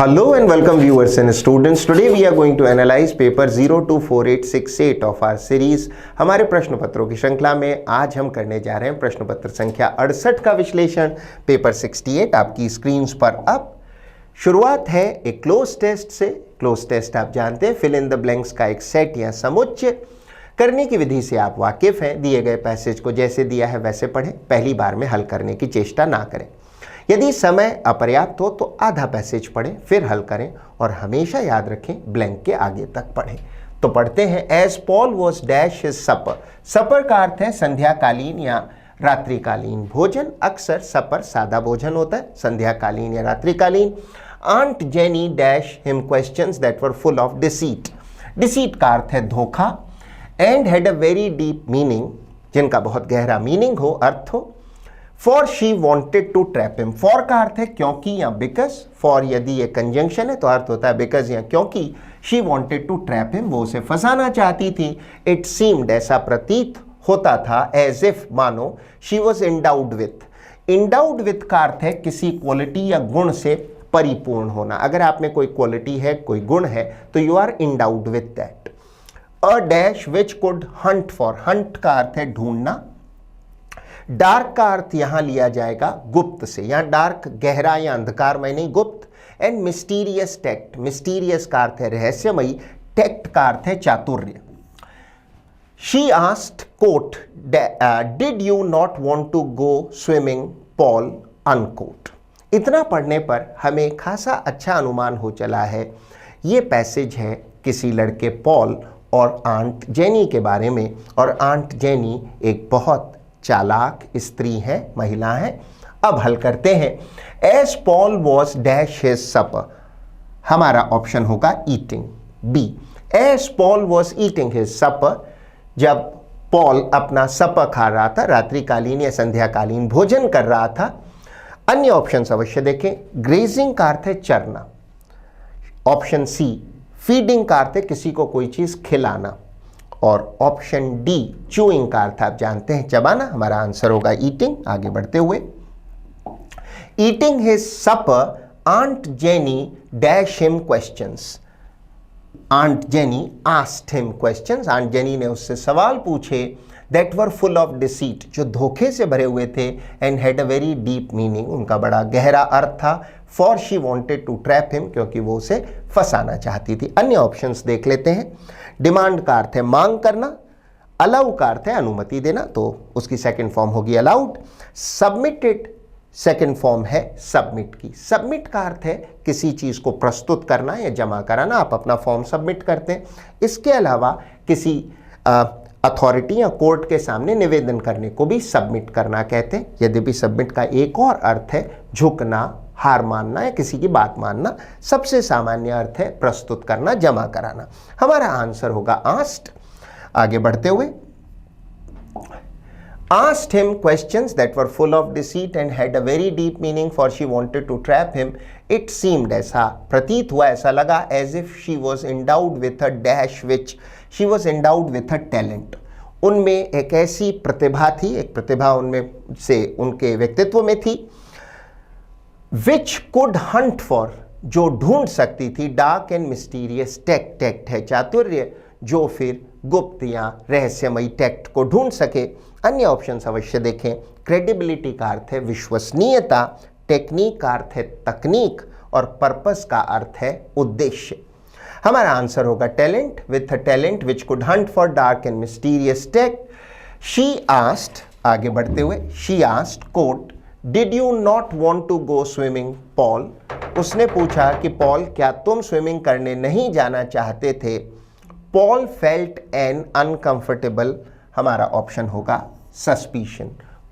Hello and welcome viewers and students. Today we are going to analyze paper 024868 of our series. हमारे प्रश्न पत्रों की श्रृंखला में आज हम करने जा रहे हैं प्रश्न पत्र संख्या 68 का विश्लेषण, पेपर 68 आपकी स्क्रीन पर अब। शुरुआत है एक क्लोज टेस्ट से। क्लोज टेस्ट आप जानते हैं, फिल इन द ब्लैंक्स का एक सेट या समुच्चय। करने की विधि से आप वाकिफ हैं। दिए गए पैसेज को जैसे दिया है वैसे पढ़ें, पहली बार में हल करने की चेष्टा ना करें। यदि समय अपर्याप्त हो तो आधा पैसेज पढ़ें फिर हल करें, और हमेशा याद रखें ब्लैंक के आगे तक पढ़ें। तो पढ़ते हैं। As Paul was dash his supper. Supper का अर्थ है संध्याकालीन या रात्रिकालीन भोजन। अक्सर सपर सादा भोजन होता है, संध्याकालीन या रात्रिकालीन। Aunt Jenny dash him questions that were full of deceit. Deceit का अर्थ है धोखा। And had a very deep meaning, जिनका बहुत गहरा मीनिंग हो, अर्थ हो। For she wanted to trap him. For का अर्थ है क्योंकि या बिकॉज। फॉर यदि ये कंजंक्शन है तो अर्थ होता है बिकॉज या क्योंकि। She wanted to trap him, वो उसे फंसाना चाहती थी। इट सीम्ड, ऐसा प्रतीत होता था, एज इफ, मानो, शी वॉज इंडाउड विथ। इंडाउड विथ का अर्थ है किसी क्वालिटी या गुण से परिपूर्ण होना। अगर आप में कोई क्वालिटी है, कोई गुण है, तो you are endowed with that. A dash which could hunt for. Hunt का अर्थ है ढूंढना। डार्क का अर्थ यहां लिया जाएगा गुप्त से। यहां डार्क गहरा या अंधकार में नहीं, गुप्त। And mysterious टेक्ट। मिस्टीरियस का अर्थ है रहस्यमयी, टेक्ट का अर्थ है चातुर्य। She asked quote, did you not want to go swimming Paul, unquote. इतना पढ़ने पर हमें खासा अच्छा अनुमान हो चला है। ये पैसेज है किसी लड़के पॉल और आंट जेनी के बारे में, और आंट जेनी एक बहुत चालाक स्त्री है, महिला है। अब हल करते हैं। As Paul was dash his supper, हमारा ऑप्शन होगा eating, B. As Paul was eating his supper, जब पॉल अपना सपर खा रहा था, रात्रिकालीन या संध्याकालीन भोजन कर रहा था। अन्य ऑप्शन अवश्य देखें। ग्रेजिंग का अर्थ है चरना। Option C. फीडिंग का अर्थ है किसी को कोई चीज खिलाना। और ऑप्शन डी, चूइंग का अर्थ आप जानते हैं चबाना। हमारा आंसर होगा ईटिंग। आगे बढ़ते हुए, eating his supper, aunt Jenny dash him questions. Aunt Jenny asked him questions. Aunt Jenny ने उससे सवाल पूछे, that were full of deceit, जो धोखे से भरे हुए थे। And had a very deep meaning, उनका बड़ा गहरा अर्थ था। For she wanted to trap him, क्योंकि वो उसे फंसाना चाहती थी। अन्य ऑप्शंस देख लेते हैं। डिमांड का अर्थ है मांग करना। अलाउ का अर्थ है अनुमति देना, तो उसकी सेकंड फॉर्म होगी अलाउड। सबमिटेड सेकंड फॉर्म है सबमिट की। सबमिट का अर्थ है किसी चीज को प्रस्तुत करना या जमा कराना। आप अपना फॉर्म सबमिट करते हैं। इसके अलावा किसी अथॉरिटी या कोर्ट के सामने निवेदन करने को भी सबमिट करना कहते हैं। यद्यपि सबमिट का एक और अर्थ है झुकना, हार मानना या किसी की बात मानना। सबसे सामान्य अर्थ है प्रस्तुत करना, जमा कराना। हमारा आंसर होगा आस्क्ड। आगे बढ़ते हुए, asked him questions that were full of deceit and had a very deep meaning, for she wanted to trap him. It seemed, ऐसा प्रतीत हुआ, ऐसा लगा, as if she was endowed with a dash which she was endowed with a talent. उनमें एक ऐसी प्रतिभा थी, एक प्रतिभा उनमें से उनके व्यक्तित्व में थी। which could hunt for, जो ढूंढ सकती थी। डार्क एंड मिस्टीरियस टेक्ट, टेक्ट है चातुर्य, जो फिर गुप्त या रहस्यमयी टेक्ट को ढूंढ सके। अन्य ऑप्शन अवश्य देखें। क्रेडिबिलिटी का अर्थ है विश्वसनीयता। टेक्निक का अर्थ है तकनीक। और पर्पस का अर्थ है उद्देश्य। हमारा आंसर होगा talent. With a talent which could hunt for dark and mysterious text, she asked. आगे बढ़ते हुए, she asked quote, did you not want to go swimming Paul. उसने पूछा कि पॉल, क्या तुम स्विमिंग करने नहीं जाना चाहते थे। पॉल फेल्ट एन अनकंफर्टेबल, हमारा ऑप्शन होगा सस्पिशन।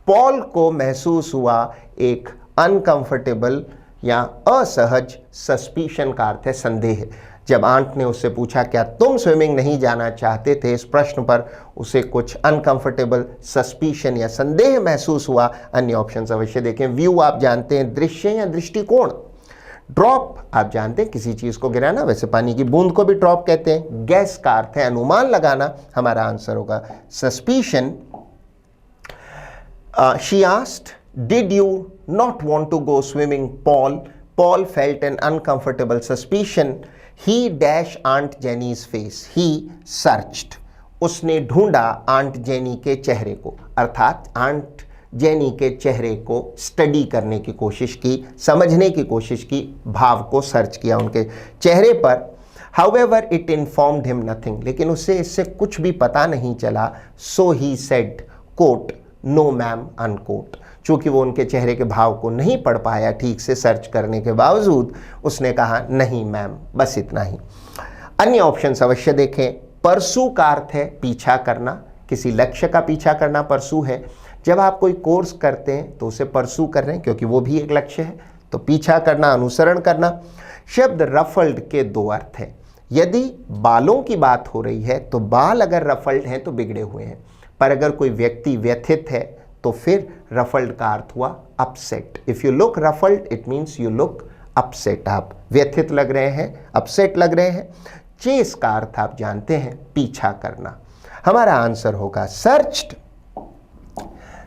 पॉल को महसूस हुआ एक अनकंफर्टेबल या असहज, सस्पिशन का अर्थ है संदेह। जब आंट ने उससे पूछा क्या तुम स्विमिंग नहीं जाना चाहते थे, इस प्रश्न पर उसे कुछ अनकंफर्टेबल, सस्पिशन या संदेह महसूस हुआ। अन्य ऑप्शंस अवश्य देखें। व्यू आप जानते हैं दृश्य या दृष्टिकोण। ड्रॉप आप जानते हैं किसी चीज को गिराना, वैसे पानी की बूंद को भी ड्रॉप कहते हैं। गैस का अर्थ है अनुमान लगाना। हमारा आंसर होगा suspicion. She asked, did you not want to go swimming Paul, Paul felt an uncomfortable suspicion. He dash Aunt Jenny's face. He searched. उसने ढूंढा आंट जेनी के चेहरे को, अर्थात आंट जेनी के चेहरे को स्टडी करने की कोशिश की, समझने की कोशिश की, भाव को सर्च किया उनके चेहरे पर। However, it informed him nothing. लेकिन उसे इससे कुछ भी पता नहीं चला। So he said, quote, no ma'am, unquote. चूंकि वो उनके चेहरे के भाव को नहीं पढ़ पाया ठीक से सर्च करने के बावजूद, उसने कहा नहीं मैम, बस इतना ही। अन्य ऑप्शन अवश्य देखें। परसू का अर्थ है पीछा करना, किसी लक्ष्य का पीछा करना परसू है। जब आप कोई कोर्स करते हैं तो उसे परसू कर रहे हैं क्योंकि वो भी एक लक्ष्य है, तो पीछा करना, अनुसरण करना। शब्द रफल्ड के दो अर्थ हैं। यदि बालों की बात हो रही है तो बाल अगर रफल्ड हैं तो बिगड़े हुए हैं, पर अगर कोई व्यक्ति व्यथित है तो फिर रफल्ड का अर्थ हुआ upset. If you look ruffled it means you look upset, आप व्यथित लग रहे हैं, अपसेट लग रहे हैं। चेस का अर्थ आप जानते हैं, पीछा करना। हमारा आंसर होगा सर्च्ड।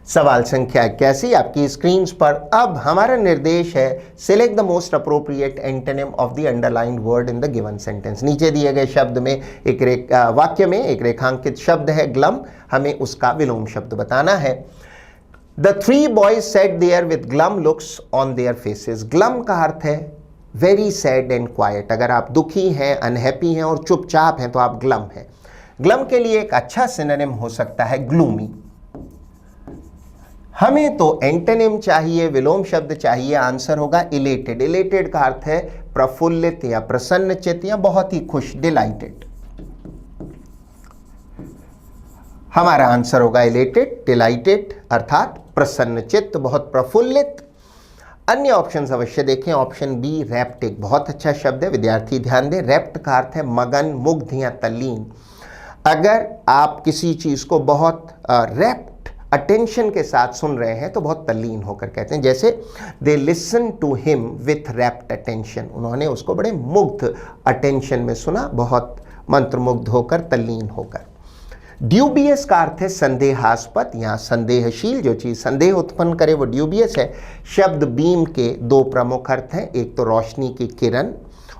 सवाल संख्या 81 आपकी स्क्रीन पर। अब हमारा निर्देश है select the most appropriate antonym of the underlined word in the given sentence. नीचे दिए गए शब्द में एक वाक्य में एक रेखांकित शब्द है ग्लम, हमें उसका विलोम शब्द बताना है। The three boys sat there with glum looks on their faces. Glum का अर्थ है very sad and quiet. अगर आप दुखी हैं, अनहैप्पी हैं और चुपचाप हैं तो आप glum हैं। glum के लिए एक अच्छा सिनोनिम हो सकता है gloomy। हमें तो एंटोनिम चाहिए, विलोम शब्द चाहिए, आंसर होगा elated। elated का अर्थ है प्रफुल्लित या प्रसन्नचित्त या बहुत ही खुश, डिलाइटेड। हमारा आंसर होगा इलेटेड, डिलाइटेड अर्थात प्रसन्नचित्त, बहुत प्रफुल्लित। अन्य ऑप्शंस अवश्य देखें। ऑप्शन बी रैप्ट एक बहुत अच्छा शब्द है, विद्यार्थी ध्यान दें। रैप्ट का अर्थ है मगन, मुग्ध या तल्लीन। अगर आप किसी चीज को बहुत रैप्ट अटेंशन के साथ सुन रहे हैं तो बहुत तल्लीन होकर कहते हैं। जैसे they listen to him with rapt attention, उन्होंने उसको बड़े मुग्ध अटेंशन में सुना, बहुत मंत्रमुग्ध होकर, तल्लीन होकर। ड्यूबियस का अर्थ है संदेहास्पद या संदेहशील, जो चीज संदेह उत्पन्न करे वो ड्यूबियस है। शब्द बीम के दो प्रमुख अर्थ हैं, एक तो रोशनी की किरण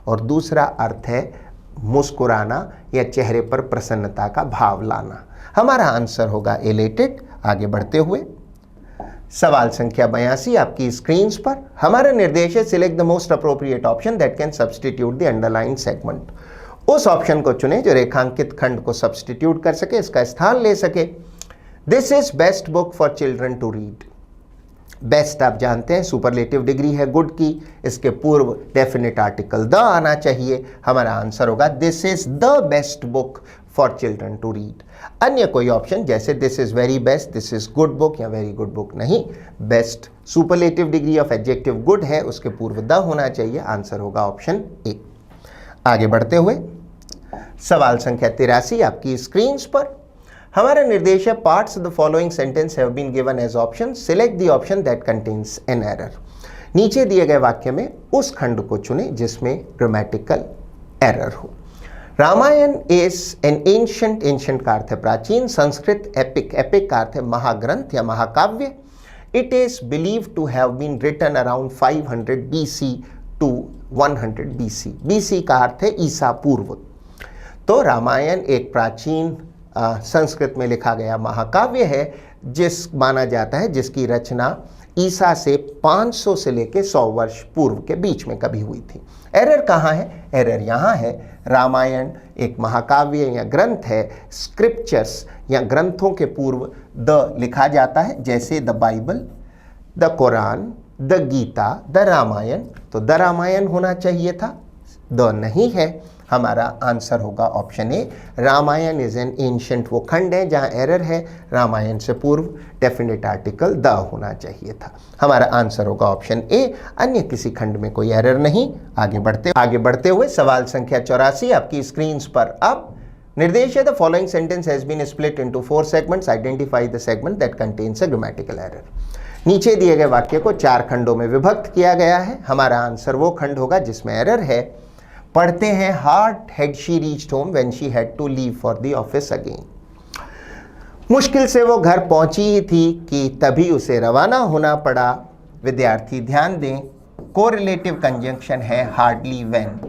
और दूसरा अर्थ है मुस्कुराना या चेहरे पर प्रसन्नता का भाव लाना। हमारा आंसर होगा एलेटेड। आगे बढ़ते हुए सवाल संख्या 82 आपकी स्क्रीन पर। हमारा निर्देश है select the most appropriate option that can substitute the underlined segment. उस ऑप्शन को चुने जो रेखांकित खंड को सब्सटीट्यूट कर सके, इसका स्थान ले सके। This is best book for children to read. Best आप जानते हैं सुपरलेटिव डिग्री है गुड की, इसके पूर्व डेफिनेट आर्टिकल द आना चाहिए। हमारा आंसर होगा this is the best book for children to read. अन्य कोई ऑप्शन जैसे this is very best, this is good book या वेरी गुड बुक नहीं। Best superlative degree of adjective good है, उसके पूर्व द होना चाहिए। आंसर होगा ऑप्शन ए। आगे बढ़ते हुए सवाल संख्या 83 आपकी स्क्रीन पर। हमारा निर्देश है parts of the following sentence have been given as option, select the option that contains an error. नीचे दिए गए वाक्य में उस खंड को चुने जिसमें ग्रामेटिकल एरर हो। Ramayana is an ancient, ancient का अर्थ है प्राचीन। संस्कृत एपिक, एपिक का अर्थ है महाग्रंथ या महाकाव्य। It is believed to have been written around 500 BC to 100 BC। BC का अर्थ है ईसा पूर्व। तो रामायण एक प्राचीन संस्कृत में लिखा गया महाकाव्य है जिस माना जाता है जिसकी रचना ईसा से 500 से लेकर 100 वर्ष पूर्व के बीच में कभी हुई थी। एरर कहाँ है? एरर यहाँ है। रामायण एक महाकाव्य या ग्रंथ है। स्क्रिप्चर्स या ग्रंथों के पूर्व द लिखा जाता है, जैसे the Bible, the Quran, the Gita, the Ramayana. तो द रामायण होना चाहिए था, द नहीं है। हमारा आंसर होगा option A. Ramayana is an ancient, वो खंड है जहां एरर है। रामायण से पूर्व डेफिनेट आर्टिकल द होना चाहिए था। हमारा आंसर होगा ऑप्शन ए। अन्य किसी खंड में कोई एरर नहीं। आगे बढ़ते हुए सवाल संख्या 84 आपकी स्क्रीन पर। अब निर्देश है the following sentence has been split into 4 segments, identify the segment that contains a grammatical error. नीचे दिए गए वाक्य को 4 खंडों में विभक्त किया गया है। हमारा आंसर वो खंड होगा जिसमें एरर है। पढ़ते हैं hard had she reached home when she had to leave for the office again. मुश्किल से वो घर पहुंची ही थी कि तभी उसे रवाना होना पड़ा। विद्यार्थी ध्यान दें, कोरिलेटिव कंजंक्शन है हार्डली व्हेन।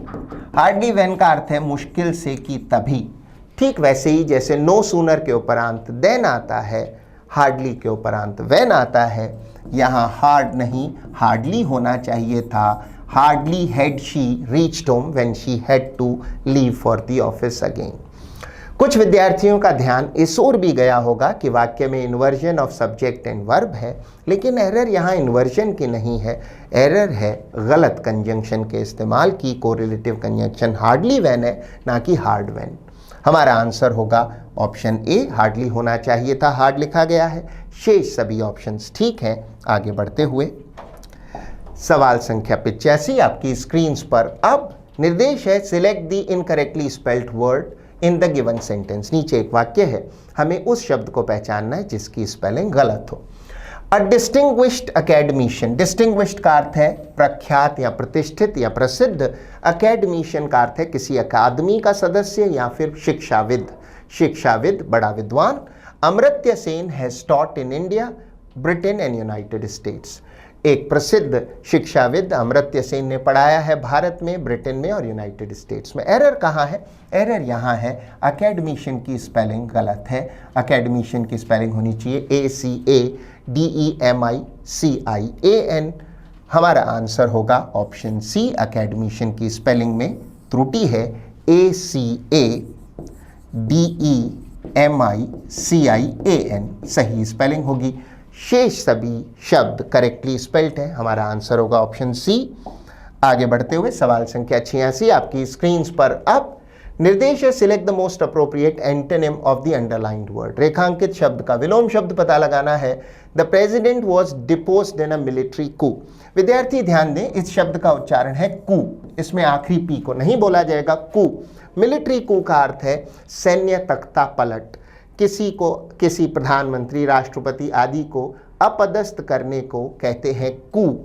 हार्डली व्हेन का अर्थ है मुश्किल से कि तभी। ठीक वैसे ही जैसे नो सूनर के उपरांत देन आता है, हार्डली के उपरांत व्हेन आता है, यहाँ हार्ड नहीं हार्डली होना चाहिए था। Hardly had she reached home when she had to leave for the office again. कुछ विद्यार्थियों का ध्यान इस ओर भी गया होगा कि वाक्य में inversion of subject and verb है, लेकिन एरर यहाँ इन्वर्जन की नहीं है, एरर है गलत कंजंक्शन के इस्तेमाल की। कोरिलेटिव कंजंक्शन हार्डली व्हेन है, ना कि हार्ड व्हेन। हमारा आंसर होगा ऑप्शन ए, हार्डली होना चाहिए था, हार्ड लिखा गया है। शेष सभी ऑप्शंस ठीक हैं। आगे बढ़ते हुए सवाल संख्या 85 आपकी स्क्रीन पर। अब निर्देश है select the incorrectly spelled word in the given sentence. नीचे एक वाक्य है, हमें उस शब्द को पहचानना है जिसकी स्पेलिंग गलत हो। अ डिस्टिंग्विश्ड अकेडमिशियन, डिस्टिंग्विश्ड का अर्थ है प्रख्यात या प्रतिष्ठित या प्रसिद्ध, अकेडमिशियन का अर्थ है किसी अकादमी का सदस्य या फिर शिक्षाविद, शिक्षाविद बड़ा विद्वान। Amartya Sen has taught in India, Britain and United states. एक प्रसिद्ध शिक्षाविद अमर्त्य सेन ने पढ़ाया है भारत में, ब्रिटेन में और यूनाइटेड स्टेट्स में। एरर कहाँ है? एरर यहाँ है अकेडमिशियन की स्पेलिंग गलत है। अकेडमिशियन की स्पेलिंग होनी चाहिए ACADEMICIAN। हमारा आंसर होगा ऑप्शन सी, अकेडमिशियन की स्पेलिंग में त्रुटि है, ACADEMICIAN सही स्पेलिंग होगी। शेष सभी शब्द करेक्टली स्पेल्ड है। हमारा आंसर होगा ऑप्शन सी। आगे बढ़ते हुए सवाल संख्या 86 आपकी स्क्रीन पर। अब निर्देश है select the most appropriate antonym of the underlined word. रेखांकित शब्द का विलोम शब्द पता लगाना है। The president was deposed in a military coup. विद्यार्थी ध्यान दें, इस शब्द का उच्चारण है कू, इसमें आखिरी पी को नहीं बोला जाएगा, कू। मिलिट्री कू का अर्थ है सैन्य तख्ता पलट। किसी को, किसी प्रधानमंत्री, राष्ट्रपति आदि को अपदस्थ करने को कहते हैं कू।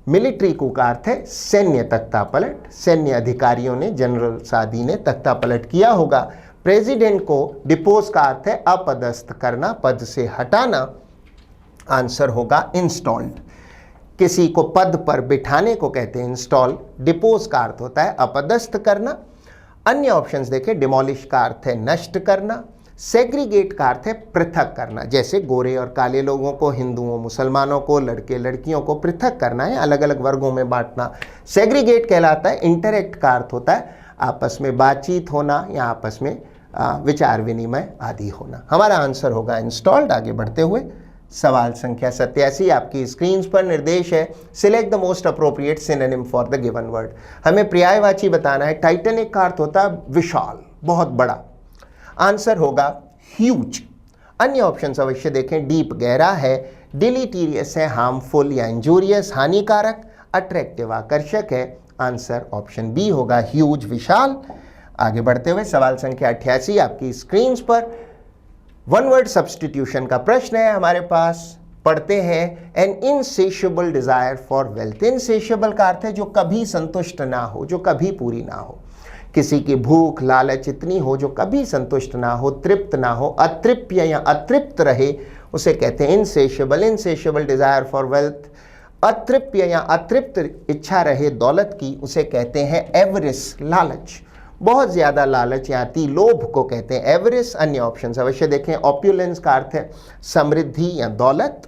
मिलिट्री कू का अर्थ है सैन्य तख्ता पलट। सैन्य अधिकारियों ने, जनरल सादी ने तख्ता पलट किया होगा। प्रेसिडेंट को डिपोज का अर्थ है अपदस्थ करना, पद से हटाना। आंसर होगा इंस्टॉल्ड। किसी को पद पर बिठाने को कहते हैं इंस्टॉल। डिपोज का अर्थ होता है अपदस्थ करना। अन्य ऑप्शंस देखें, डिमोलिश का अर्थ है नष्ट करना। सेग्रीगेट का अर्थ है पृथक करना, जैसे गोरे और काले लोगों को, हिंदुओं मुसलमानों को, लड़के लड़कियों को पृथक करना है, अलग अलग वर्गों में बांटना, सेग्रीगेट कहलाता है। इंटरेक्ट का अर्थ होता है आपस में बातचीत होना या आपस में विचार विनिमय आदि होना। हमारा आंसर होगा इंस्टॉल्ड। आगे बढ़ते हुए सवाल संख्या 87 आपकी स्क्रीन पर। निर्देश है select the most appropriate synonym for the given word. हमें पर्यायवाची बताना है। टाइटैनिक का अर्थ होता है विशाल, बहुत बड़ा। आंसर होगा ह्यूज। अन्य ऑप्शंस अवश्य देखें। डीप गहरा है, डिलीटीरियस है, हार्मफुल या इंजूरियस हानिकारक, अट्रैक्टिव आकर्षक है। आंसर ऑप्शन बी होगा ह्यूज विशाल। आगे बढ़ते हुए सवाल संख्या 88 आपकी स्क्रीन पर। वन वर्ड सब्स्टिट्यूशन का प्रश्न है हमारे पास। पढ़ते हैं एन इनसेशिएबल डिजायर फॉर वेल्थ। इनसेशिएबल का अर्थ है जो कभी संतुष्ट ना हो, जो कभी पूरी ना हो। किसी की भूख लालच इतनी हो जो कभी संतुष्ट ना हो, तृप्त ना हो, अतृप्य या अतृप्त रहे, उसे कहते हैं इनसेशिएबल। इनसेशिएबल डिजायर फॉर वेल्थ। अतृप्य या अतृप्त इच्छा रहे दौलत की, उसे कहते हैं एवरिस, लालच। बहुत ज्यादा लालच या अति लोभ को कहते हैं एवरिस। अन्य ऑप्शंस अवश्य देखें। ऑप्युलेंस का अर्थ है समृद्धि या दौलत।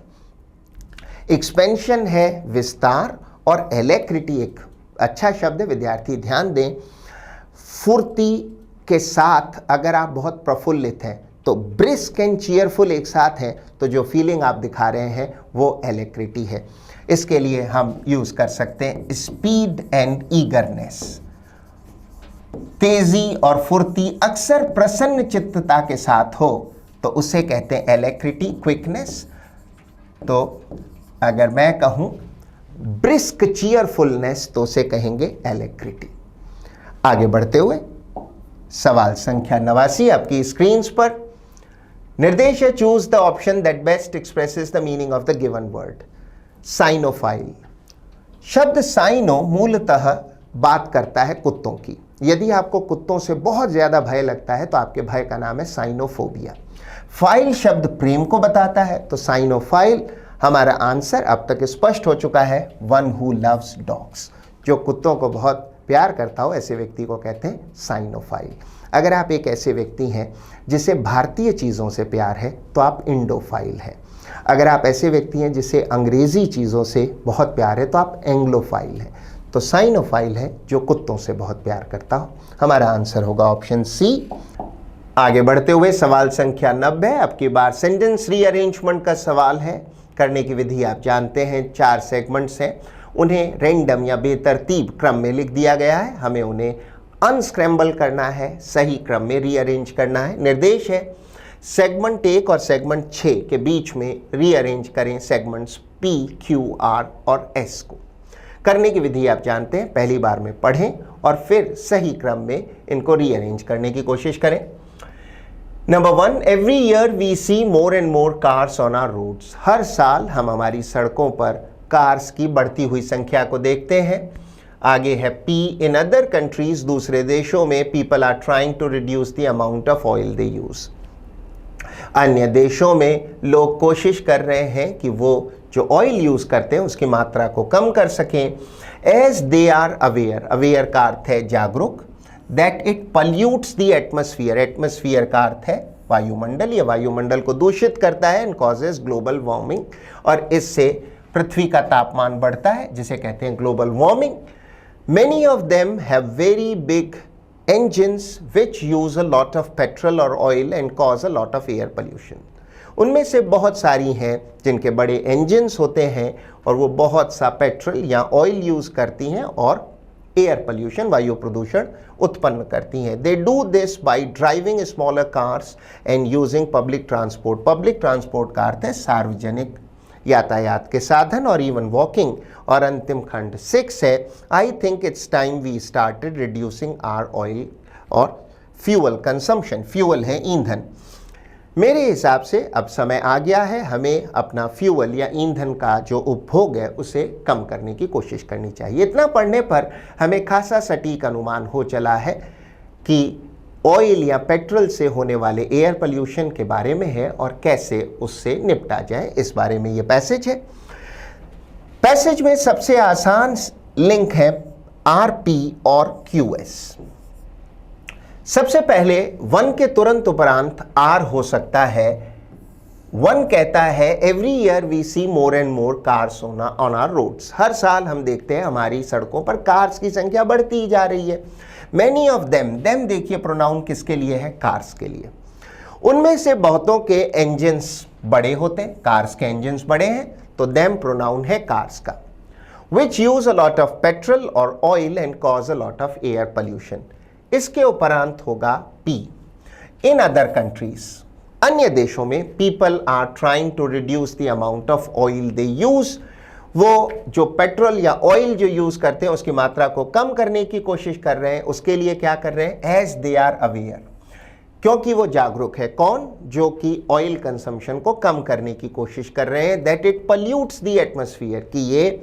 एक्सपेंशन है विस्तार। और एलेक्रिटी एक अच्छा शब्द है, विद्यार्थी ध्यान दें। फुर्ती के साथ अगर आप बहुत प्रफुल्लित हैं तो ब्रिस्क एंड चीयरफुल एक साथ हैं, तो जो फीलिंग आप दिखा रहे हैं वो एलेक्रिटी है। इसके लिए हम यूज कर सकते हैं स्पीड एंड ईगरनेस। तेजी और फुर्ती अक्सर प्रसन्न चित्तता के साथ हो तो उसे कहते हैं एलेक्रिटी, क्विकनेस। तो अगर मैं कहूं ब्रिस्क चीयरफुलनेस तो उसे कहेंगे एलेक्रिटी। आगे बढ़ते हुए सवाल संख्या 89 आपकी स्क्रीन पर। निर्देश है choose the option that best expresses the meaning of the given word. Sinophile शब्द साइनो मूलतः बात करता है कुत्तों की। यदि आपको कुत्तों से बहुत ज्यादा भय लगता है तो आपके भय का नाम है साइनोफोबिया। फाइल शब्द प्रेम को बताता है, तो साइनोफाइल हमारा आंसर अब तक स्पष्ट हो चुका है, वन हु लव्स डॉग्स। जो कुत्तों को बहुत प्यार करता हो ऐसे व्यक्ति को कहते हैं साइनोफाइल। अगर आप एक ऐसे व्यक्ति हैं जिसे भारतीय चीज़ों से प्यार है तो आप इंडोफाइल हैं। अगर आप ऐसे व्यक्ति हैं जिसे अंग्रेज़ी चीज़ों से बहुत प्यार है तो आप एंग्लोफाइल हैं। तो साइनोफाइल है जो कुत्तों से बहुत प्यार करता हो। हमारा आंसर होगा ऑप्शन सी। आगे बढ़ते हुए सवाल संख्या 90, अब की बार सेंटेंस रीअरेंजमेंट का सवाल है। करने की विधि आप जानते हैं, 4 सेगमेंट्स हैं, उन्हें रैंडम या बेतरतीब क्रम में लिख दिया गया है। हमें उन्हें अनस्क्रैम्बल करना है, सही क्रम में रीअरेंज करना है। निर्देश है सेगमेंट 1 और सेगमेंट 6 के बीच में रीअरेंज करें सेगमेंट्स P, Q, R और S को। करने की विधि आप जानते हैं, पहली बार में पढ़ें और फिर सही क्रम में इनको रीअरेंज करने की कोशिश करें। Number 1, every year we see more and more cars on our roads. हर साल हम हमारी सड़कों पर कार्स की बढ़ती हुई संख्या को देखते हैं। आगे है P, इन अदर कंट्रीज, दूसरे देशों में people are trying to reduce the amount of oil they use. अन्य देशों में लोग कोशिश कर रहे हैं कि वो जो ऑयल यूज करते हैं उसकी मात्रा को कम कर सकें। As they are aware, aware का अर्थ है जागरूक, that it pollutes the atmosphere, atmosphere का अर्थ है वायुमंडल, या वायुमंडल को दूषित करता है, एंड कॉजेज ग्लोबल वार्मिंग, और इससे पृथ्वी का तापमान बढ़ता है जिसे कहते हैं global warming. Many of them have very big engines which use a lot of petrol or oil and cause a lot of air pollution। उनमें से बहुत सारी हैं जिनके बड़े engines होते हैं और वो बहुत सा पेट्रोल या ऑयल यूज़ करती हैं और एयर पोल्यूशन, वायु प्रदूषण उत्पन्न करती हैं। They do this by driving smaller cars and using public transport. Public transport का अर्थ है सार्वजनिक यातायात के साधन, और इवन वॉकिंग। और अंतिम खंड 6 है, I think it's time we started reducing our oil और फ्यूअल कंजम्पशन। फ्यूअल है ईंधन। मेरे हिसाब से अब समय आ गया है हमें अपना फ्यूअल या ईंधन का जो उपभोग है उसे कम करने की कोशिश करनी चाहिए। इतना पढ़ने पर हमें खासा सटीक अनुमान हो चला है कि ऑयल या पेट्रोल से होने वाले एयर पोल्यूशन के बारे में है और कैसे उससे निपटा जाए, इस बारे में ये पैसेज है। पैसेज में सबसे आसान लिंक है RP और QS। सबसे पहले 1 के तुरंत उपरांत R हो सकता है। 1 कहता है every year we see more and more cars on our roads. हर साल हम देखते हैं हमारी सड़कों पर कार्स की संख्या बढ़ती जा रही है। मैनी ऑफ देम, देम देखिए प्रोनाउन किसके लिए है, कार्स के लिए। उनमें से बहुतों के इंजन्स बड़े होते हैं, कार्स के इंजन्स बड़े हैं, तो देम प्रोनाउन है कार्स का। Which use a lot of petrol और oil and cause a lot of air pollution. इसके उपरांत होगा P, इन अदर कंट्रीज, अन्य देशों में people are trying to reduce the amount of oil they use. वो जो पेट्रोल या ऑयल जो यूज करते हैं उसकी मात्रा को कम करने की कोशिश कर रहे हैं। उसके लिए क्या कर रहे हैं, एज दे आर अवेयर, क्योंकि वो जागरूक है। कौन, जो कि ऑयल कंजम्पशन को कम करने की कोशिश कर रहे हैं। That it pollutes the atmosphere, कि ये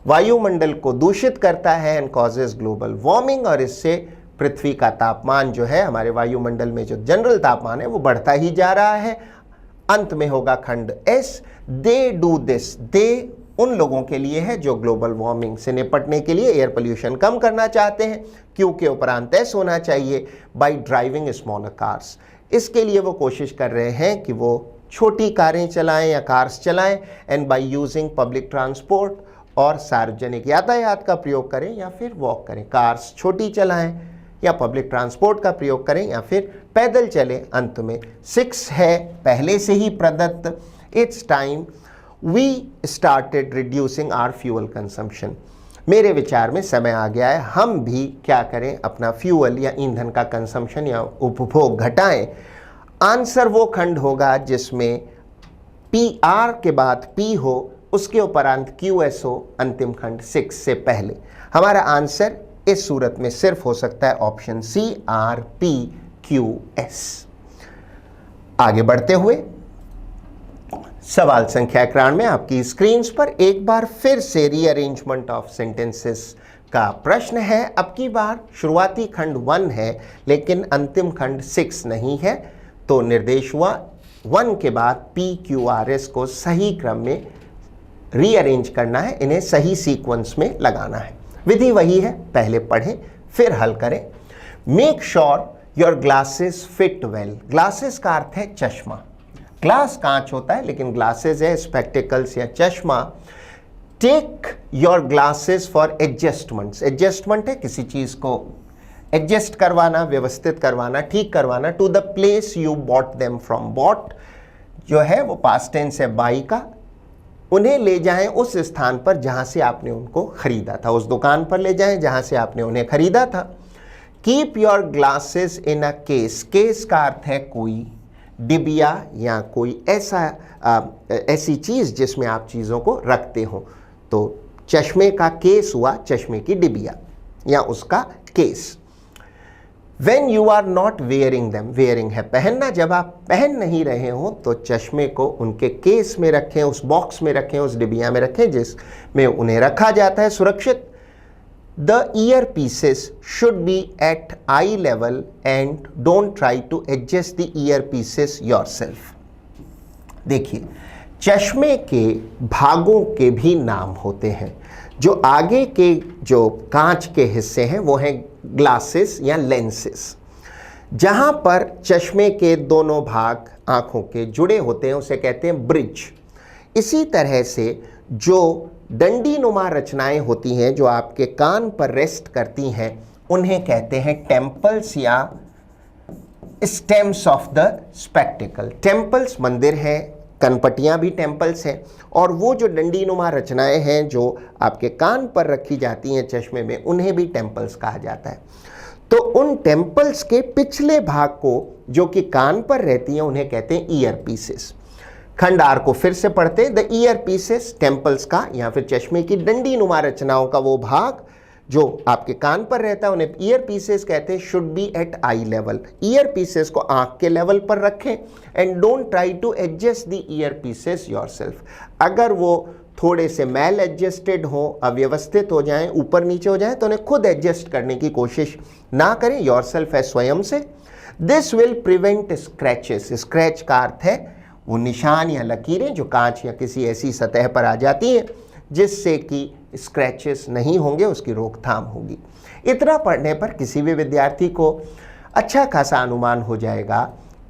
वायुमंडल को दूषित करता है, एंड कॉजेज ग्लोबल वार्मिंग, और इससे पृथ्वी का तापमान जो है, हमारे वायुमंडल में जो जनरल तापमान है वो बढ़ता ही जा रहा है। अंत में होगा खंड S, दे डू दिस, दे उन लोगों के लिए है जो ग्लोबल वार्मिंग से निपटने के लिए एयर पोल्यूशन कम करना चाहते हैं। क्यू के उपरांत S होना चाहिए, बाई ड्राइविंग स्मॉलर कार्स। इसके लिए वो कोशिश कर रहे हैं कि वो छोटी कारें चलाएं या कार्स चलाएं, and by using public transport, और सार्वजनिक यातायात का प्रयोग करें या फिर वॉक करें। कार्स छोटी चलाएं या पब्लिक ट्रांसपोर्ट का प्रयोग करें या फिर पैदल चलें। अंत में 6 है पहले से ही प्रदत्त, it's time we started reducing our fuel consumption. मेरे विचार में समय आ गया है हम भी क्या करें, अपना फ्यूअल या ईंधन का कंजम्पशन या उपभोग घटाएं। आंसर वो खंड होगा जिसमें PR के बाद P हो, उसके उपरांत QS हो, अंतिम खंड 6 से पहले। हमारा आंसर इस सूरत में सिर्फ हो सकता है ऑप्शन C, RPQS। आगे बढ़ते हुए सवाल संख्या 91 में आपकी स्क्रीन पर एक बार फिर से रीअरेंजमेंट ऑफ सेंटेंसेस का प्रश्न है। अब की बार शुरुआती खंड 1 है लेकिन अंतिम खंड 6 नहीं है, तो निर्देश हुआ 1 के बाद PQRS को सही क्रम में रीअरेंज करना है, इन्हें सही सीक्वेंस में लगाना है। विधि वही है, पहले पढ़ें फिर हल करें। Make sure your glasses fit well. Glasses का अर्थ है चश्मा। ग्लास कांच होता है लेकिन ग्लासेस है स्पेक्टिकल्स या चश्मा। Take your glasses for adjustments. Adjustment है किसी चीज को एडजस्ट करवाना, व्यवस्थित करवाना, ठीक करवाना। To the place you bought them from. Bought जो है वो पास्ट टेंस है बाई का। उन्हें ले जाएं उस स्थान पर जहां से आपने उनको खरीदा था, उस दुकान पर ले जाएं जहां से आपने उन्हें खरीदा था। Keep your glasses in a case. Case का अर्थ है कोई डिबिया या कोई ऐसी चीज जिसमें आप चीजों को रखते हो। तो चश्मे का केस हुआ चश्मे की डिबिया या उसका case. When you are not wearing them, wearing है पहनना, जब आप पहन नहीं रहे हो तो चश्मे को उनके केस में रखें, उस बॉक्स में रखें, उस डिबिया में रखें जिसमें उन्हें रखा जाता है सुरक्षित। The earpieces should be at eye level and don't try to adjust the earpieces yourself. देखिए, चश्मे के भागों के भी नाम होते हैं। जो आगे के जो कांच के हिस्से हैं वो हैं ग्लासेस या लेंसेस। जहां पर चश्मे के दोनों भाग आंखों के जुड़े होते हैं उसे कहते हैं ब्रिज। इसी तरह से जो डंडी नुमा रचनाएं होती हैं जो आपके कान पर रेस्ट करती हैं उन्हें कहते हैं टेम्पल्स या stems of the spectacled. Temples मंदिर है, कनपटियां भी टेम्पल्स हैं, और वो जो डंडी नुमा रचनाएं हैं जो आपके कान पर रखी जाती हैं चश्मे में उन्हें भी टेम्पल्स कहा जाता है। तो उन टेम्पल्स के पिछले भाग को जो कि कान पर रहती हैं उन्हें कहते हैं ईयर पीसेस। खंड आर को फिर से पढ़ते हैं। द ईयर पीसेस टेम्पल्स का या फिर चश्मे की डंडी नुमा रचनाओं का वो भाग जो आपके कान पर रहता है उन्हें ईयर पीसेस कहते हैं। Should be at eye level. Ear pieces को आंख के लेवल पर रखें। And don't try to adjust the ear pieces yourself. अगर वो थोड़े से मैल एडजस्टेड हो, अव्यवस्थित हो जाएं, ऊपर नीचे हो जाएं, तो उन्हें खुद एडजस्ट करने की कोशिश ना करें। योरसेल्फ है स्वयं से। This will prevent scratches. Scratch का अर्थ है वो निशान या लकीरें जो कांच या किसी ऐसी सतह पर आ जाती हैं जिससे कि स्क्रैचेस नहीं होंगे, उसकी रोकथाम होगी। इतना पढ़ने पर किसी भी विद्यार्थी को अच्छा खासा अनुमान हो जाएगा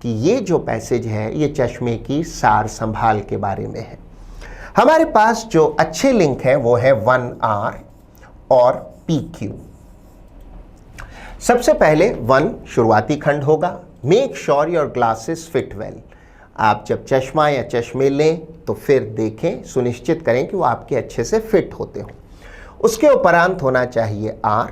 कि ये जो पैसेज है ये चश्मे की सार संभाल के बारे में है। हमारे पास जो अच्छे लिंक है वो है 1R और PQ। सबसे पहले 1 शुरुआती खंड होगा। Make sure your glasses fit well. आप जब चश्मा या चश्मे लें तो फिर देखें, सुनिश्चित करें कि वो आपके अच्छे से फिट होते हो। उसके उपरांत होना चाहिए R।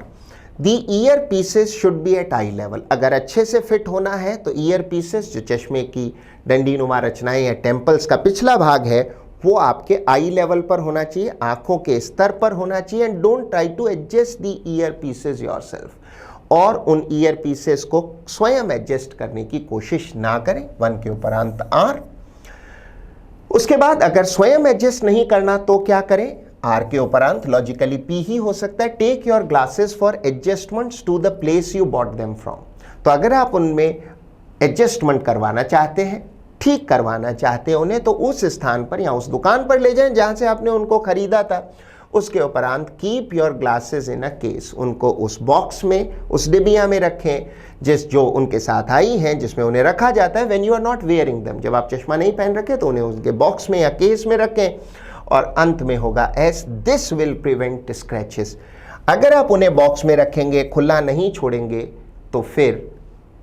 The ear pieces should be at eye level. अगर अच्छे से फिट होना है तो ईयर पीसेस जो चश्मे की डंडी नुमा रचनाएं या टेम्पल्स का पिछला भाग है वो आपके आई लेवल पर होना चाहिए, आंखों के स्तर पर होना चाहिए। And don't try to adjust the ear pieces yourself. और उन ईयर पीसेस को स्वयं एडजस्ट करने की कोशिश ना करें। 1 के उपरांत R। उसके बाद अगर स्वयं एडजस्ट नहीं करना तो क्या करें? R के उपरांत लॉजिकली P ही हो सकता है। Take your glasses for adjustments to the place you bought them from. तो अगर आप उनमें एडजस्टमेंट करवाना चाहते हैं, ठीक करवाना चाहते हैं उन्हें, तो उस स्थान पर या उस दुकान पर ले जाएं जहां से आपने उनको खरीदा था। उसके उपरांत keep your glasses in a case. उनको उस बॉक्स में, उस डिबिया में रखें जो उनके साथ आई हैं, जिसमें उन्हें रखा जाता है। When you are not wearing them. जब आप चश्मा नहीं पहन रखे तो उन्हें उनके बॉक्स में या केस में रखें। और अंत में होगा S. This will prevent scratches. अगर आप उन्हें बॉक्स में रखेंगे, खुला नहीं छोड़ेंगे, तो फिर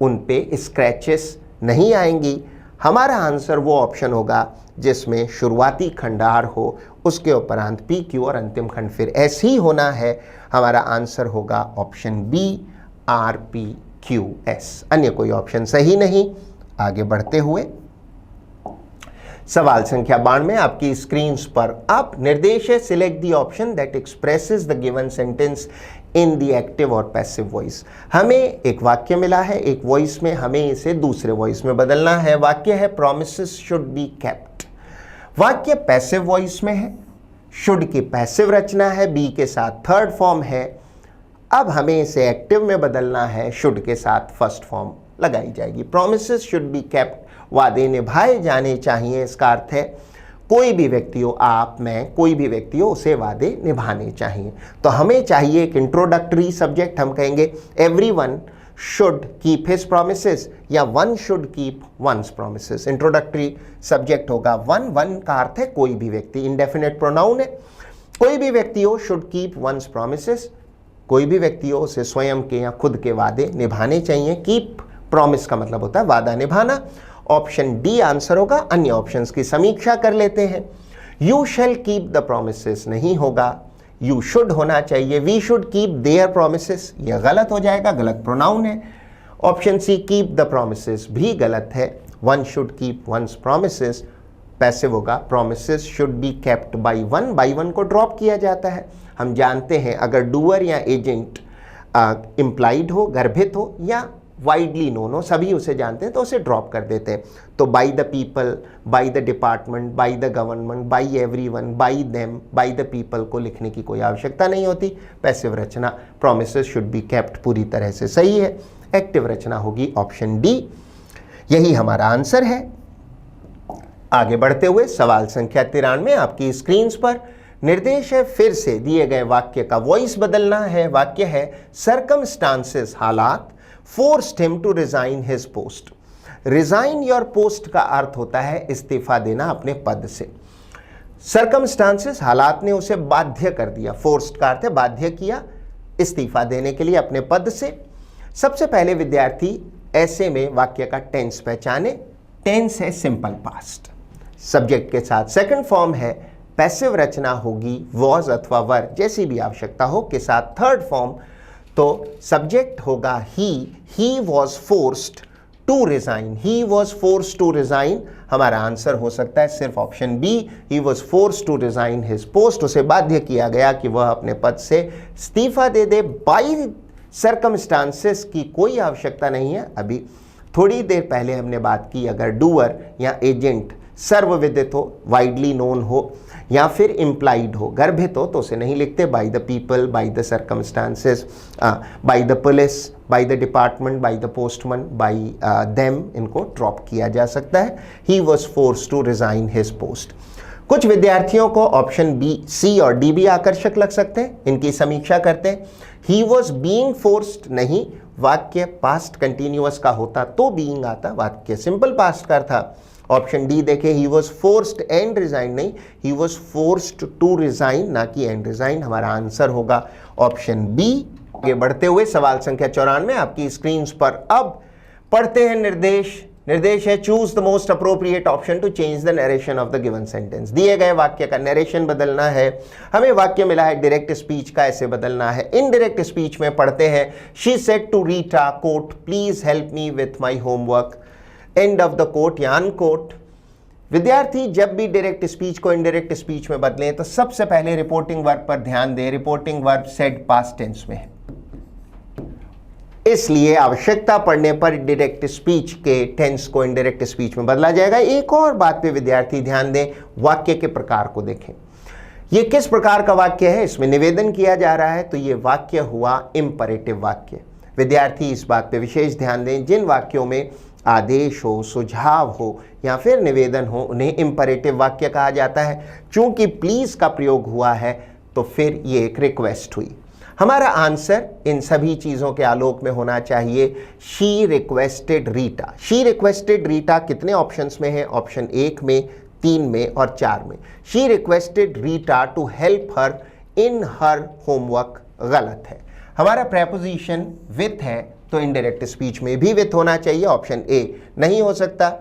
उन पे स्क्रैचेस नहीं आएंगी। हमारा आंसर वो ऑप्शन होगा जिसमें शुरुआती खंड R हो, उसके उपरांत PQ और अंतिम खंड फिर S ही होना है। हमारा आंसर होगा ऑप्शन B RPQS। अन्य कोई ऑप्शन सही नहीं। आगे बढ़ते हुए सवाल संख्या 92 आपकी स्क्रीन पर अब निर्देश है। Select the option that expresses the given sentence in the active और पैसिव वॉइस। हमें एक वाक्य मिला है एक वॉइस में, हमें इसे दूसरे वॉइस में बदलना है। वाक्य है प्रोमिसेस शुड बी केप्ट। वाक्य पैसिव वॉइस में है, शुड की पैसिव रचना है, बी के साथ थर्ड फॉर्म है। अब हमें इसे एक्टिव में बदलना है, शुड के साथ फर्स्ट फॉर्म लगाई जाएगी। प्रोमिसेस शुड बी केप्ट, वादे निभाए जाने चाहिए। इसका अर्थ है कोई भी व्यक्ति हो, आप, मैं, कोई भी व्यक्ति हो, उसे वादे निभाने चाहिए। तो हमें चाहिए एक इंट्रोडक्टरी सब्जेक्ट, हम कहेंगे everyone should keep his promises या one should keep one's promises. Introductory subject होगा वन, वन का अर्थ है कोई भी व्यक्ति, इंडेफिनिट प्रोनाउन है, कोई भी व्यक्ति हो शुड कीप वंस प्रोमिसेस, कोई भी व्यक्ति हो उसे स्वयं के या खुद के वादे निभाने चाहिए। कीप प्रॉमिस का मतलब होता है वादा निभाना। ऑप्शन डी आंसर होगा। अन्य ऑप्शंस की समीक्षा कर लेते हैं। You shall keep the promises नहीं होगा, यू शुड होना चाहिए। We should keep their promises, यह गलत हो जाएगा, गलत प्रोनाउन है। Option C keep the promises भी गलत है। One should keep one's promises passive होगा। Promises should be kept by one को ड्रॉप किया जाता है। हम जानते हैं अगर डूअर या एजेंट इम्प्लाइड हो, गर्भित हो या वाइडली नोन हो, सभी उसे जानते हैं तो उसे ड्रॉप कर देते हैं। तो by the people, by the department, by the government, by everyone, by them, by the people को लिखने की कोई आवश्यकता नहीं होती। पैसिव रचना प्रोमिसेस शुड बी केप्ट पूरी तरह से सही है। एक्टिव रचना होगी ऑप्शन डी, यही हमारा आंसर है। आगे बढ़ते हुए सवाल संख्या 93 आपकी स्क्रीन पर निर्देश है, फिर से दिए गए वाक्य का वॉइस बदलना है। वाक्य है सर्कमस्टांसेस हालात forced him to resign his post. Resign your post का अर्थ होता है इस्तीफा देना अपने पद से। सर्कमस्टांसेस हालात ने उसे बाध्य कर दिया, फोर्स्ड का अर्थ है बाध्य किया इस्तीफा देने के लिए अपने पद से। सबसे पहले विद्यार्थी ऐसे में वाक्य का टेंस पहचाने। टेंस है सिंपल पास्ट सब्जेक्ट के साथ। सेकंड फॉर्म है पैसिव रचना होगी वॉज अथवा वर, जैसी भी आवश्यकता हो के साथ। थर्ड फॉर्म तो सब्जेक्ट होगा he was forced to resign, he was forced to resign. हमारा आंसर हो सकता है सिर्फ option B, he was forced to resign his post. उसे बाध्य किया गया कि वह अपने पद से इस्तीफा दे दे। बाई सर्कमस्टांसेस की कोई आवश्यकता नहीं है। अभी थोड़ी देर पहले हमने बात की अगर डूअर या एजेंट सर्वविदित हो, वाइडली नोन हो या फिर इम्प्लाइड हो, गर्भित हो, तो उसे नहीं लिखते। By the people, by the circumstances, by the police, by the department, by the postman, by them, इनको ड्रॉप किया जा सकता है। He was forced to resign his post. कुछ विद्यार्थियों को ऑप्शन बी, सी और डी भी आकर्षक लग सकते हैं, इनकी समीक्षा करते हैं। ही वॉज बीइंग फोर्स्ड नहीं, वाक्य पास्ट कंटिन्यूअस का होता तो बीइंग आता, वाक्य सिंपल पास्ट का था। ऑप्शन डी देखें, he was forced and resign नहीं, he was forced to resign, ना कि एंड रिजाइन। हमारा आंसर होगा ऑप्शन बी। आगे बढ़ते हुए सवाल संख्या 94 आपकी स्क्रीन पर अब पढ़ते हैं निर्देश। निर्देश है choose the most appropriate option to change the narration of the given sentence. दिए गए वाक्य का नरेशन बदलना है। हमें वाक्य मिला है डायरेक्ट स्पीच का, ऐसे बदलना है। इनडायरेक्ट स्पीच में पढ़ते हैं she said to Rita quote please help me with my homework. End of the quote या अनकोट। विद्यार्थी जब भी डायरेक्ट स्पीच को इनडायरेक्ट स्पीच में बदलें तो सबसे पहले रिपोर्टिंग वर्ब पर ध्यान दें। Reporting verb said past tense में है, इसलिए आवश्यकता पड़ने पर डायरेक्ट स्पीच के टेंस को इनडायरेक्ट स्पीच में बदला जाएगा। एक और बात पे विद्यार्थी ध्यान दें, वाक्य के प्रकार को देखें। ये किस प्रकार का वाक्य है, इसमें निवेदन किया जा रहा है, तो ये वाक्य हुआ इंपरेटिव वाक्य। विद्यार्थी इस बात पे विशेष ध्यान दें, जिन वाक्यों में आदेश हो, सुझाव हो या फिर निवेदन हो, उन्हें इंपरेटिव वाक्य कहा जाता है। चूंकि प्लीज का प्रयोग हुआ है तो फिर ये एक रिक्वेस्ट हुई। हमारा आंसर इन सभी चीजों के आलोक में होना चाहिए she requested Rita. She requested Rita कितने ऑप्शंस में है? ऑप्शन 1 में, 3 में और 4 में। She requested Rita to help her in her homework गलत है। हमारा प्रेपोजिशन विथ है तो इनडायरेक्ट स्पीच में भी विथ होना चाहिए, ऑप्शन ए नहीं हो सकता।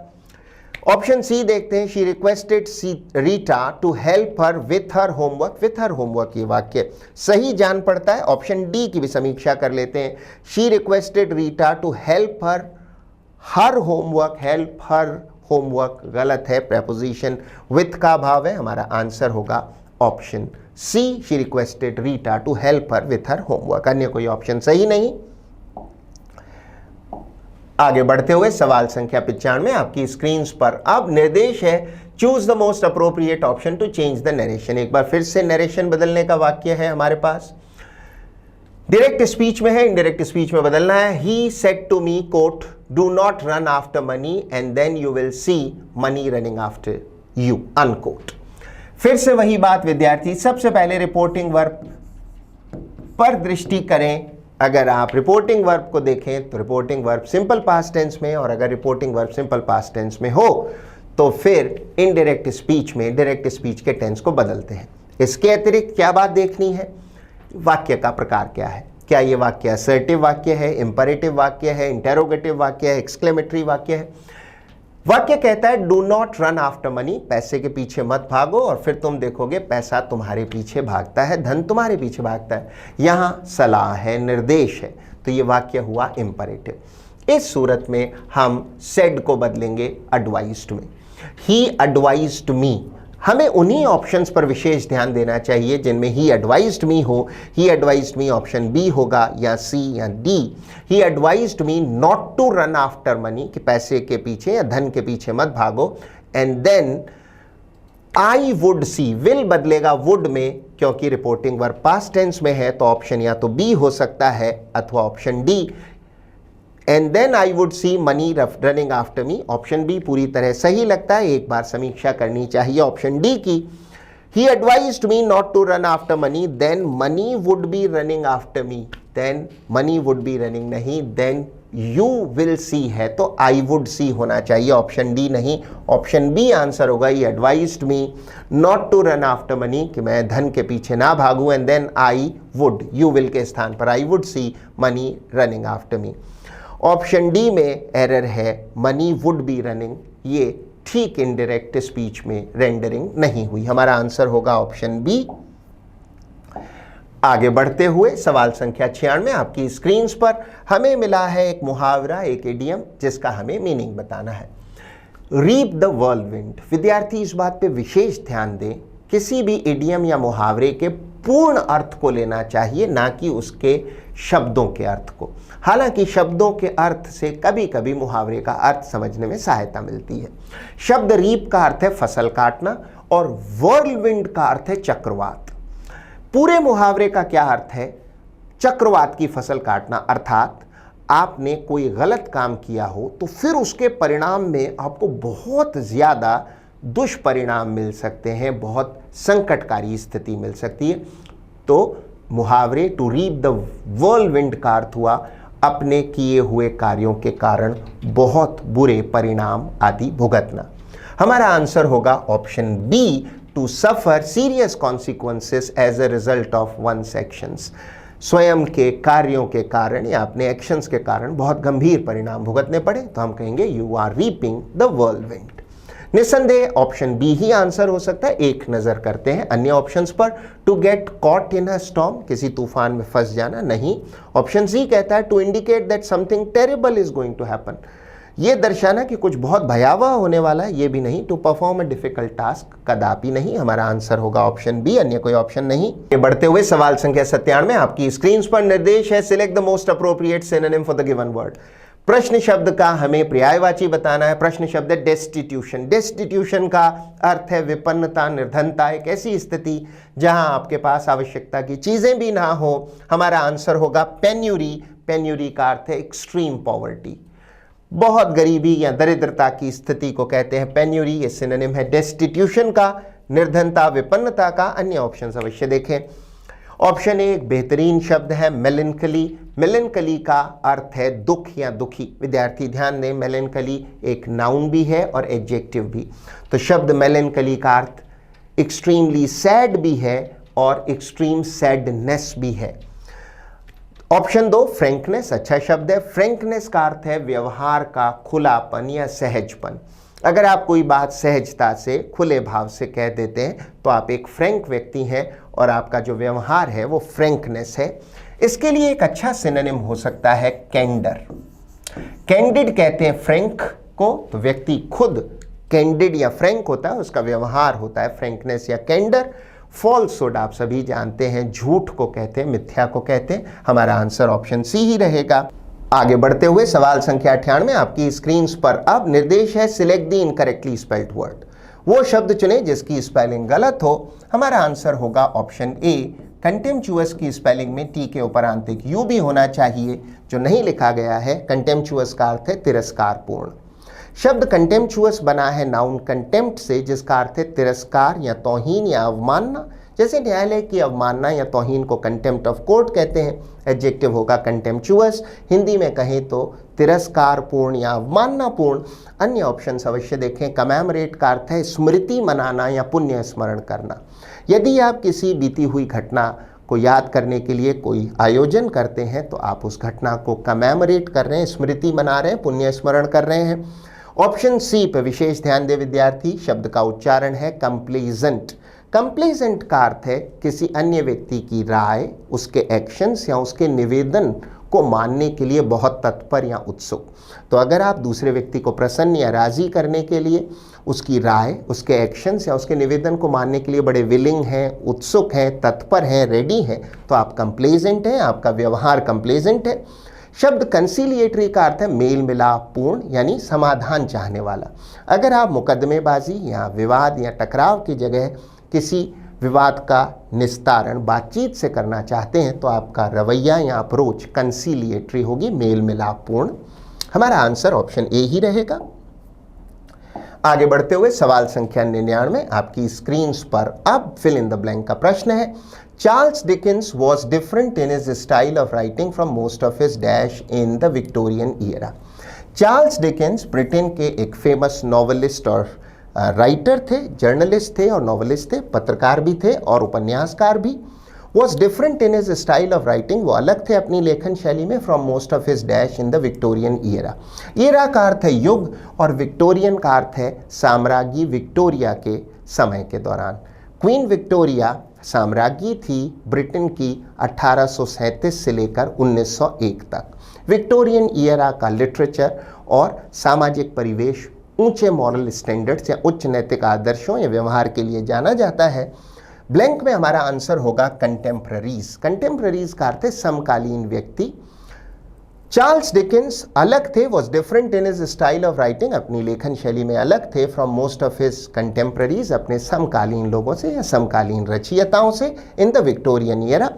ऑप्शन सी देखते हैं, she requested Rita to help her with her homework. With her homework ये वाक्य सही जान पड़ता है। ऑप्शन डी की भी समीक्षा कर लेते हैं, she requested Rita to help her homework. Help her homework गलत है, प्रेपोजिशन विथ का भाव है। हमारा आंसर होगा option C, she requested Rita to help her with her homework. अन्य कोई ऑप्शन सही नहीं। आगे बढ़ते हुए सवाल संख्या 95 आपकी स्क्रीन पर अब निर्देश है choose the most appropriate option to change the narration. एक बार फिर से नरेशन बदलने का वाक्य है हमारे पास। डायरेक्ट स्पीच में है, इनडायरेक्ट स्पीच में बदलना है। He said to me quote do not run after money and then you will see money running after you unquote. फिर से वही बात विद्यार्थी, सबसे पहले रिपोर्टिंग वर्ब पर दृष्टि करें। अगर आप रिपोर्टिंग वर्ब को देखें तो reporting verb simple past tense में, और अगर reporting verb simple past tense में हो तो फिर इनडायरेक्ट स्पीच में डायरेक्ट स्पीच के टेंस को बदलते हैं। इसके अतिरिक्त क्या बात देखनी है, वाक्य का प्रकार क्या है, क्या ये वाक्य असर्टिव वाक्य है, इंपरेटिव वाक्य है, इंटेरोगेटिव वाक्य है, एक्सक्लेमेटरी वाक्य है। वाक्य कहता है do not run after money, पैसे के पीछे मत भागो, और फिर तुम देखोगे पैसा तुम्हारे पीछे भागता है, धन तुम्हारे पीछे भागता है। यहां सलाह है, निर्देश है, तो ये वाक्य हुआ इंपरेटिव। इस सूरत में हम सेड को बदलेंगे एडवाइज्ड में। ही एडवाइज्ड मी। हमें उन्हीं ऑप्शंस पर विशेष ध्यान देना चाहिए जिनमें ही एडवाइज्ड मी हो। He advised me option B होगा, या सी या D. He advised me not to run after money, कि पैसे के पीछे या धन के पीछे मत भागो। And then I would see, will बदलेगा वुड में, क्योंकि रिपोर्टिंग वर्ब पास्ट टेंस में है, तो ऑप्शन या तो बी हो सकता है अथवा option D. And then I would see money running after me, option B पूरी तरह सही लगता है, एक बार समीक्षा करनी चाहिए ऑप्शन डी की। He advised me not to run after money, then money would be running after me, then money would be running नहीं, देन यू विल सी है, तो आई वुड सी होना चाहिए, ऑप्शन डी नहीं। Option B answer होगा, he advised me not to run after money, कि मैं धन के पीछे ना भागूं, and then I would, you will के स्थान पर I would see money running after me. Option D में एरर है, मनी वुड बी रनिंग, ये ठीक इनडायरेक्ट स्पीच में रेंडरिंग नहीं हुई। हमारा आंसर होगा ऑप्शन बी। आगे बढ़ते हुए सवाल संख्या 96 आपकी स्क्रीन पर हमें मिला है एक मुहावरा, एक इडियम, जिसका हमें मीनिंग बताना है। Reap the whirlwind. विद्यार्थी इस बात पे विशेष ध्यान दें, किसी भी इडियम या मुहावरे के पूर्ण अर्थ को लेना चाहिए, ना कि उसके शब्दों के अर्थ को। हालांकि शब्दों के अर्थ से कभी कभी मुहावरे का अर्थ समझने में सहायता मिलती है। शब्द रीप का अर्थ है फसल काटना, और व्हर्लविंड का अर्थ है चक्रवात। पूरे मुहावरे का क्या अर्थ है? चक्रवात की फसल काटना, अर्थात आपने कोई गलत काम किया हो तो फिर उसके परिणाम में आपको बहुत ज़्यादा दुष्परिणाम मिल सकते हैं, बहुत संकटकारी स्थिति मिल सकती है। तो मुहावरे टू रीप द व्हर्लविंड का अर्थ हुआ अपने किए हुए कार्यों के कारण बहुत बुरे परिणाम आदि भुगतना। हमारा आंसर होगा option B, to suffer serious consequences as a result of one's actions. स्वयं के कार्यों के कारण या अपने एक्शंस के कारण बहुत गंभीर परिणाम भुगतने पड़े, तो हम कहेंगे यू आर रीपिंग द व्हर्लविंड। निस्संदेह ऑप्शन बी ही आंसर हो सकता है। एक नजर करते हैं अन्य ऑप्शंस पर। To get caught in a storm, किसी तूफान में फंस जाना, नहीं। ऑप्शन सी कहता है to indicate that something terrible is going to happen, ये दर्शाना कि कुछ बहुत भयावह होने वाला है, ये भी नहीं। To perform a difficult task, कदापि नहीं। हमारा आंसर होगा ऑप्शन बी, अन्य कोई ऑप्शन नहीं। बढ़ते हुए सवाल संख्या 97 आपकी स्क्रीन पर निर्देश है, select the most appropriate synonym for the given word. प्रश्न शब्द का हमें पर्यायवाची बताना है। प्रश्न शब्द है डेस्टिट्यूशन। डेस्टिट्यूशन का अर्थ है विपन्नता, निर्धनता, एक ऐसी स्थिति जहां आपके पास आवश्यकता की चीजें भी ना हो। हमारा आंसर होगा पेन्यूरी। पेन्यूरी का अर्थ है एक्सट्रीम पॉवर्टी, बहुत गरीबी या दरिद्रता की स्थिति को कहते हैं पेन्यूरी। ये सिनोनिम है डेस्टिट्यूशन का, निर्धनता, विपन्नता का। अन्य ऑप्शन अवश्य देखें। ऑप्शन ए एक बेहतरीन शब्द है मेलनकली। मेलनकली का अर्थ है दुख या दुखी। विद्यार्थी ध्यान दें, मेलनकली एक नाउन भी है और एडजेक्टिव भी। तो शब्द मेलनकली का अर्थ एक्सट्रीमली सैड भी है और एक्सट्रीम सैडनेस भी है। ऑप्शन दो फ्रैंकनेस अच्छा शब्द है। फ्रैंकनेस का अर्थ है व्यवहार का खुलापन या सहजपन। अगर आप कोई बात सहजता से, खुले भाव से कह देते हैं तो आप एक फ्रैंक व्यक्ति हैं और आपका जो व्यवहार है वो फ्रैंकनेस है। इसके लिए एक अच्छा सिनोनिम हो सकता है कैंडर। कैंडिड कहते हैं फ्रैंक को, तो व्यक्ति खुद कैंडिड या फ्रैंक होता है, उसका व्यवहार होता है फ्रैंकनेस या कैंडर। फॉल्सहुड आप सभी जानते हैं, झूठ को कहते हैं, मिथ्या को कहते हैं। हमारा आंसर ऑप्शन सी ही रहेगा। आगे बढ़ते हुए सवाल संख्या 98 आपकी स्क्रीन पर अब निर्देश है, select the incorrectly spelled word. वो शब्द चुने जिसकी स्पेलिंग गलत हो। हमारा आंसर होगा ऑप्शन ए, कंटेम्पचुअस की स्पेलिंग में टी के ऊपर आंतरिक यू भी होना चाहिए, जो नहीं लिखा गया है। कंटेम्पचुअस का अर्थ है तिरस्कारपूर्ण। शब्द कंटेम्पचुअस बना है नाउन कंटेम्प्ट से, जिसका अर्थ है तिरस्कार या तौहीन या अवमानना। जैसे न्यायालय की अवमानना या तौहीन को कंटेम्प्ट ऑफ कोर्ट कहते हैं। एडजेक्टिव होगा कंटेम्पचुअस। हिंदी में कहें तो तिरस्कारपूर्ण या अवमाननापूर्ण। अन्य ऑप्शन अवश्य देखें। कमेमोरेट का अर्थ है स्मृति मनाना या पुण्य स्मरण करना। यदि आप किसी बीती हुई घटना को याद करने के लिए कोई आयोजन करते हैं तो आप उस घटना को कमेमोरेट कर रहे हैं, स्मृति मना रहे हैं, पुण्य स्मरण कर रहे हैं। ऑप्शन सी पर विशेष ध्यान दे विद्यार्थी। शब्द का उच्चारण है कंप्लेजेंट। कंप्लेजेंट का अर्थ है किसी अन्य व्यक्ति की राय, उसके एक्शंस या उसके निवेदन को मानने के लिए बहुत तत्पर या उत्सुक। तो अगर आप दूसरे व्यक्ति को प्रसन्न या राजी करने के लिए उसकी राय, उसके एक्शंस या उसके निवेदन को मानने के लिए बड़े विलिंग हैं, उत्सुक हैं, तत्पर हैं, रेडी हैं, तो आप कंप्लेजेंट हैं, आपका व्यवहार कंप्लेजेंट है। शब्द कंसीलिएटरी का अर्थ है मेल मिलाप पूर्ण यानी समाधान चाहने वाला। अगर आप मुकदमेबाजी या विवाद या टकराव की जगह किसी विवाद का निस्तारण बातचीत से करना चाहते हैं तो आपका रवैया या अप्रोच कंसीलिएटरी होगी, मेल मिलाप पूर्ण। हमारा आंसर ऑप्शन ए ही रहेगा। आगे बढ़ते हुए सवाल संख्या 99 आपकी स्क्रीन पर अब फिल इन द ब्लैंक का प्रश्न है। Charles Dickens was different in his style of writing from most of his dash in the Victorian era. Charles Dickens Britain के एक फेमस नॉवेलिस्ट और राइटर थे, जर्नलिस्ट थे और नॉवेलिस्ट थे, पत्रकार भी थे और उपन्यासकार भी। Was different in his style of writing, वो अलग थे अपनी लेखन शैली में, from most of his dash in the Victorian era. Era का अर्थ है युग और विक्टोरियन का अर्थ है साम्राज्ञी विक्टोरिया के समय के दौरान। क्वीन विक्टोरिया साम्राज्ञी थी ब्रिटेन की 1837 से लेकर 1901 तक। विक्टोरियन ईरा का लिटरेचर और सामाजिक परिवेश ऊंचे मॉरल स्टैंडर्ड्स या उच्च नैतिक आदर्शों या व्यवहार के लिए जाना जाता है। ब्लैंक में हमारा आंसर होगा कंटेम्पररीज। कंटेम्पररीज का अर्थ है समकालीन व्यक्ति। चार्ल्स डिकेंस अलग थे, was different in his style of writing, अपनी लेखन शैली में अलग थे, from most of his contemporaries, अपने समकालीन लोगों से या समकालीन रचयिताओं से, इन द विक्टोरियन ईरा।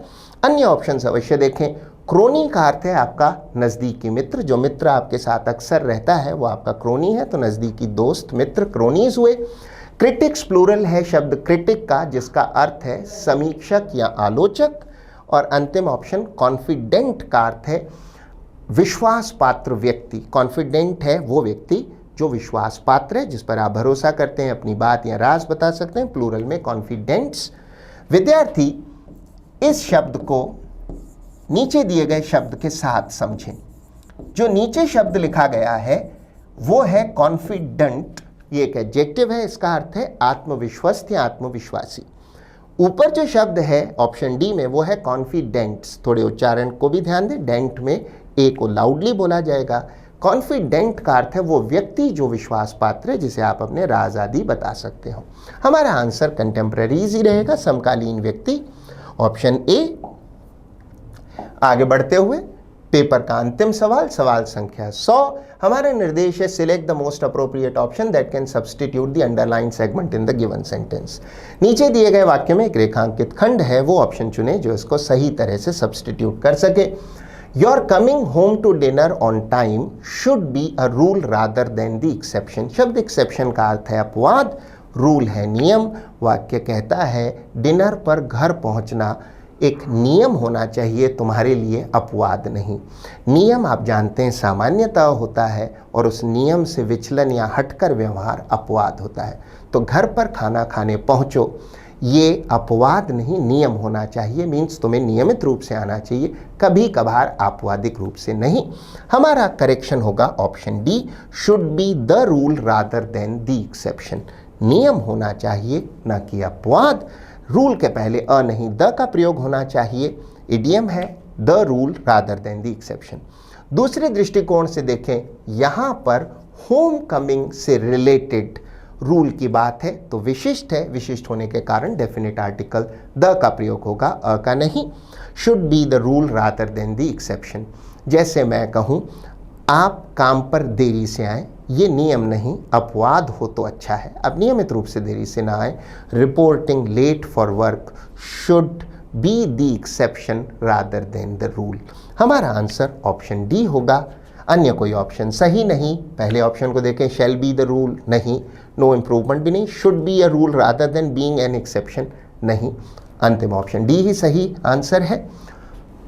अन्य ऑप्शन अवश्य देखें। क्रोनी का अर्थ है आपका नज़दीकी मित्र, जो मित्र आपके साथ अक्सर रहता है वो आपका क्रोनी है, तो नज़दीकी दोस्त मित्र क्रोनीज हुए। क्रिटिक्स प्लूरल है शब्द क्रिटिक का, जिसका अर्थ है समीक्षक या आलोचक। और अंतिम ऑप्शन कॉन्फिडेंट का अर्थ है विश्वास पात्र व्यक्ति। कॉन्फिडेंट है वो व्यक्ति जो विश्वास पात्र है, जिस पर आप भरोसा करते हैं, अपनी बात या राज बता सकते हैं, प्लूरल में कॉन्फिडेंट्स। विद्यार्थी इस शब्द को नीचे दिए गए शब्द के साथ समझें। जो नीचे शब्द लिखा गया है वो है कॉन्फिडेंट, ये एक एडजेक्टिव है, इसका अर्थ है आत्मविश्वस्त या आत्मविश्वासी। ऊपर जो शब्द है ऑप्शन डी में वो है कॉन्फिडेंट्स। थोड़े उच्चारण को भी ध्यान दें, डेंट में ए को लाउडली बोला जाएगा। कॉन्फिडेंट का अर्थ है वो व्यक्ति जो विश्वास पात्र है, जिसे आप अपने राज आदि बता सकते हो। हमारा आंसर कंटेम्पररीज ही रहेगा, समकालीन व्यक्ति, ऑप्शन ए। आगे बढ़ते हुए पेपर का अंतिम सवाल, सवाल संख्या 100। हमारा निर्देश है select the most appropriate option that can substitute the underline segment in the given sentence. नीचे दिए गए वाक्य में एक रेखांकित खंड है, वो ऑप्शन चुने जो इसको सही तरह से सब्स्टिट्यूट कर सके। Your coming home to dinner on time should be a rule rather than the exception. शब्द एक्सेप्शन का अर्थ है अपवाद, रूल है नियम। वाक्य कहता है डिनर पर घर पहुंचना एक नियम होना चाहिए, तुम्हारे लिए अपवाद नहीं। नियम आप जानते हैं सामान्यतः होता है और उस नियम से विचलन या हटकर व्यवहार अपवाद होता है। तो घर पर खाना खाने पहुंचो, ये अपवाद नहीं, नियम होना चाहिए। मीन्स तुम्हें नियमित रूप से आना चाहिए, कभी कभार अपवादिक रूप से नहीं। हमारा करेक्शन होगा option D, should be the rule rather than the exception. नियम होना चाहिए न कि अपवाद। रूल के पहले अ नहीं द का प्रयोग होना चाहिए। इडियम है the rule rather than the exception. दूसरे दृष्टिकोण से देखें, यहाँ पर होम कमिंग से रिलेटेड रूल की बात है तो विशिष्ट है, विशिष्ट होने के कारण डेफिनेट आर्टिकल द का प्रयोग होगा, अ का नहीं। Should be the rule rather than the exception. जैसे मैं कहूँ आप काम पर देरी से आएँ, ये नियम नहीं, अपवाद हो तो अच्छा है, अब नियमित रूप से देरी से ना आए। Reporting late for work should be the exception rather than the rule. हमारा आंसर ऑप्शन डी होगा। अन्य कोई ऑप्शन सही नहीं। पहले ऑप्शन को देखें, शैल बी द रूल, नहीं। नो इम्प्रूवमेंट भी नहीं। Should be a rule rather then being an exception, नहीं। अंतिम ऑप्शन डी ही सही आंसर है।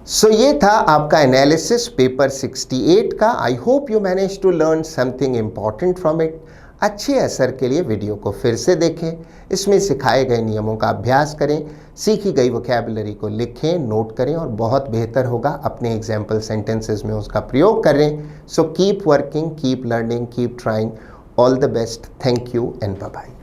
सो ये था आपका एनालिसिस पेपर 68 का। I hope you manage to learn something important from it. अच्छे असर के लिए वीडियो को फिर से देखें, इसमें सिखाए गए नियमों का अभ्यास करें, सीखी गई वोकैबुलरी को लिखें, नोट करें और बहुत बेहतर होगा अपने एग्जाम्पल सेंटेंसेस में उसका प्रयोग करें। So keep working, keep learning, keep trying. All the best. Thank you and bye bye.